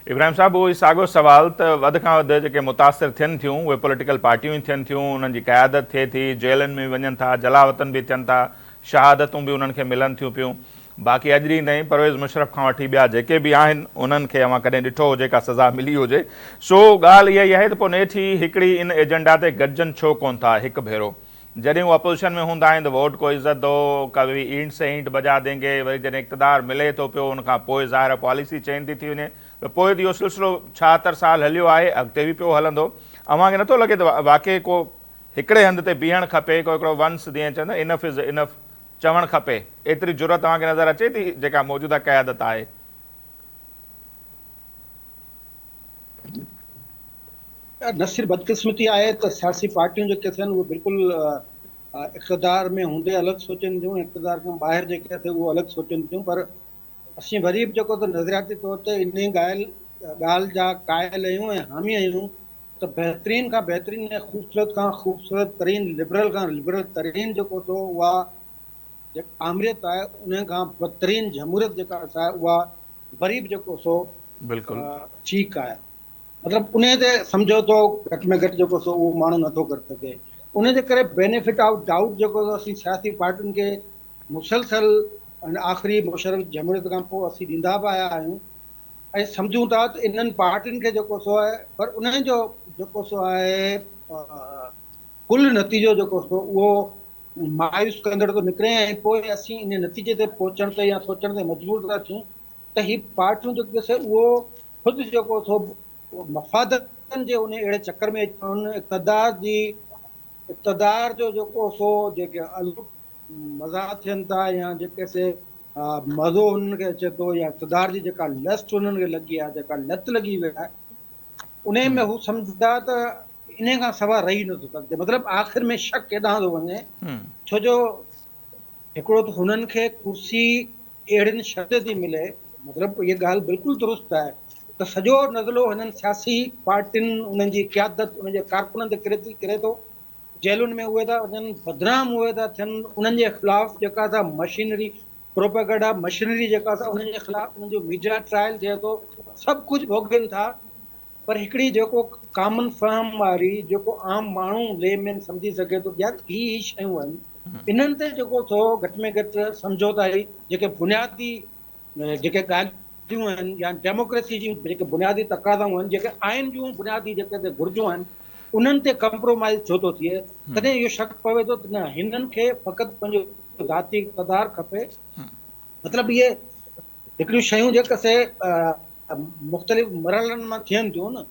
इब्राहिम साहब, उहो ई साॻियो सुवाल त वधि खां वधि जेके मुतासिर थियनि थियूं उहे पॉलिटिकल पार्टियूं ई थियनि थियूं, उन्हनि जी क़यादत थिए थी, जेलनि में वञनि था, जलावतन बि थियनि था, शहादतूं बि उन्हनि खे मिलनि थियूं पियूं। बाक़ी अॼु ॾींहुं ताईं परवेज़ मुशरफ खां वठी ॿिया जेके बि आहिनि उन्हनि खे अवां कॾहिं ॾिठो हुजे का सज़ा मिली हुजे। सो ॻाल्हि इहा ई आहे त पोइ नेठी हिकिड़ी इन एजेंडा ते गॾिजनि छो कोन था हिकु भेरो। जॾहिं वो अपोजिशन में हूंदा आहिनि त वोट को इज़त दो, कभी ईंट से ईंट बजा देंगे, वरी जॾहिं इक़्तिदार मिले थो पियो उनखां पोइ ज़ाहिर पॉलिसी चेंज थी थी वञे त पोइ इहो सिलसिलो 76 साल हलियो आहे, अॻिते बि पियो हलंदो। अव्हांखे नथो लॻे त वाक़ई को हिकिड़े हंधि ते बीहणु खपे, को हिकिड़ो वंस जीअं चवंदा इनफ इज़ इनफ चवणु खपे, एतिरी ज़रूरत तव्हांखे नज़र अचे थी जेका मौजूदा क़यादत आहे? न सिर्फ़ बदकिस्मती आहे त सियासी पार्टियूं जेके थियनि उहे बिल्कुलु इक़्तिदार में हूंदे अलॻि सोचनि थियूं, इक़्तिदार खां ॿाहिरि जेके थिए उहे अलॻि सोचनि थियूं। पर असीं वरी बि जेको त नज़रियाती तौर ते इन ॻाल्हि जा क़ाइल आहियूं ऐं हामी आहियूं त बहितरीन खां बहितरीन ऐं ख़ूबसूरत खां ख़ूबसूरत तरीन, लिबरल खां लिबरल तरीन जेको सो उहा आमरियत आहे, उन खां बदतरीन जमहूरियत जेका आहे उहा वरी बि जेको सो बिल्कुलु ठीकु आहे। मतिलबु उन ते समझौतो घटि में घटि जेको सो उहो माण्हू नथो करे सघे। उन जे करे बेनिफिट ऑफ डाउट जेको असीं सियासी पार्टियुनि खे मुसलसल आख़िरी मुशर्रफ जमहूरियत खां पोइ असीं ॾींदा बि आया आहियूं ऐं सम्झूं था त इन्हनि पार्टियुनि खे जेको सो आहे, पर उन्हनि जो जेको सो आहे कुल नतीजो जेको सो उहो मायूस कंदड़ थो निकिरे ऐं पोइ असीं इन नतीजे ते पहुचण ते या सोचण ते मजबूर था थियूं त ही पार्टियूं जेके से उहो ख़ुदि जेको सो मफ़ादतनि जे उन अहिड़े चकर में इक़्तिदार जो जेको सो जेके मज़ा थियनि था या जेके से मज़ो हुननि खे अचे थो या इक़्तिदार जी जेका लस्ट हुननि खे लॻी आहे, जेका लत लॻी वई आहे, उन में हू सम्झंदा त इन खां सवाइ रही नथो सघिजे। मतिलबु आख़िर में शक केॾां थो वञे, छो जो हिकिड़ो त हुननि खे कुर्सी अहिड़ियुनि शर्त थी मिले, मतिलबु इहा ॻाल्हि बिल्कुलु दुरुस्त आहे त सॼो नज़लो हिननि सियासी पार्टियुनि उन्हनि जी क़यादत उन्हनि जे कारकुननि ते किरे थो, जेलुनि में उहे था वञनि, बदनाम उहे था थियनि, उन्हनि जे ख़िलाफ़ जेका सा मशीनरी प्रोपेगेंडा मशीनरी जेका सा उन्हनि जे ख़िलाफ़ उन्हनि जो मीडिया ट्रायल थिए थो, सभु कुझु भोगनि था। पर हिकिड़ी जेको कॉमन फर्म वारी जेको आम माण्हू लेमैन सम्झी सघे थो यार ही शयूं आहिनि, इन्हनि ते जेको सो घटि में घटि सम्झौता ई जेके बुनियादी जेके ॻाल्हियूं आहिनि या डेमोक्रेसी जी जेके बुनियादी तक़ाज़ाऊं आहिनि, जेके आइन जूं बुनियादी जेके घुर्जूं आहिनि, उन्हनि ते कंप्रोमाइज़ छो थो थिए। तॾहिं इहो शक पवे थो त न हिननि खे फ़क़ति पंहिंजो ज़ाती इक़्तिदार खपे। मतिलबु इहे हिकिड़ियूं शयूं जेके से मुख़्तलिफ़ मरहलनि मां थियनि थियूं न,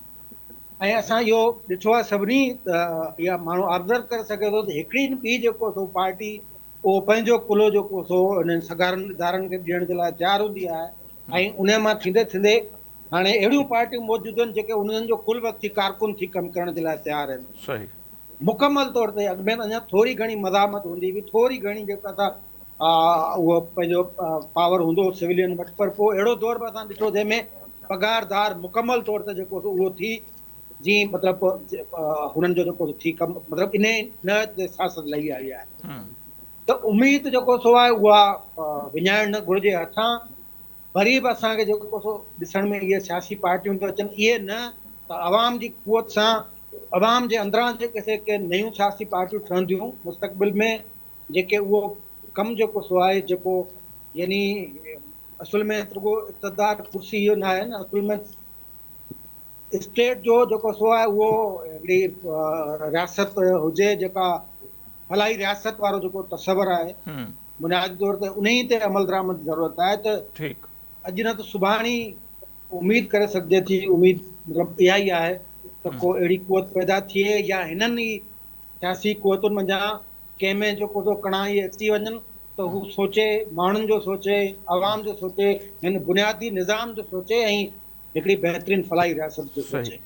ऐं असां इहो ॾिठो आहे सभिनी इहा माण्हू ऑब्ज़र्व करे सघे थो त हिकिड़ी ॿी जेको सो पार्टी उहो पंहिंजो कुलो जेको सो हिननि सगारनि इदारनि खे ॾियण जे लाइ तयारु हूंदी आहे ऐं उन मां थींदे थींदे हाणे अहिड़ियूं पार्टियूं मौजूदु आहिनि जेके उन्हनि जो कुल वक़्ती कारकुन थी कमु करण जे लाइ तयारु आहिनि। सही मुकमल तौर ते अॻु में अञा थोरी घणी मज़ामत हूंदी हुई, थोरी घणी जेका था उहो पंहिंजो पावर हूंदो हो सिविलियन वटि, पर पोइ अहिड़ो दौर बि असां ॾिठो जंहिंमें पघारदार मुकमल तौर ते जेको उहो थी जीअं मतिलबु हुननि जो जेको थी कमु मतिलबु इन न सियासत लही आई आहे। त उमेद जेको सो आहे उहा विञाइण न घुरिजे हथां। वरी बि असांखे जेको सो ॾिसण में इहे सियासी पार्टियूं थियूं अचनि, इहे न त अवाम जी कुवत सां अवाम जे अंदरां जेके नयूं सियासी पार्टियूं ठहंदियूं मुस्तक़बिल में, जेके उहो कमु जेको सो आहे जेको यानी असुल में रुॻो इक़्तिदार कुर्सी इहो न आहे न, असुल में स्टेट जो जेको सो आहे उहो हिकिड़ी रियासत हुजे जेका भलाई रियासत वारो जेको तस्वर आहे, बुनियादी तौर ते उन ई ते अमल दरामद ज़रूरत आहे। त ठीकु अॼु न त सुभाणे उमेद करे सघिजे थी, उमेद मतिलबु इहा ई आहे त को अहिड़ी कुवत पैदा थिए या हिननि ई सियासी कुवतुनि मंझां कंहिं में जेको सो कणाई अची वञनि त हू सोचे, माण्हुनि जो सोचे, आवाम जो सोचे, हिन बुनियादी निज़ाम जो सोचे ऐं हिकिड़ी बहितरीन फलाही रियासत जो सही। सोचे।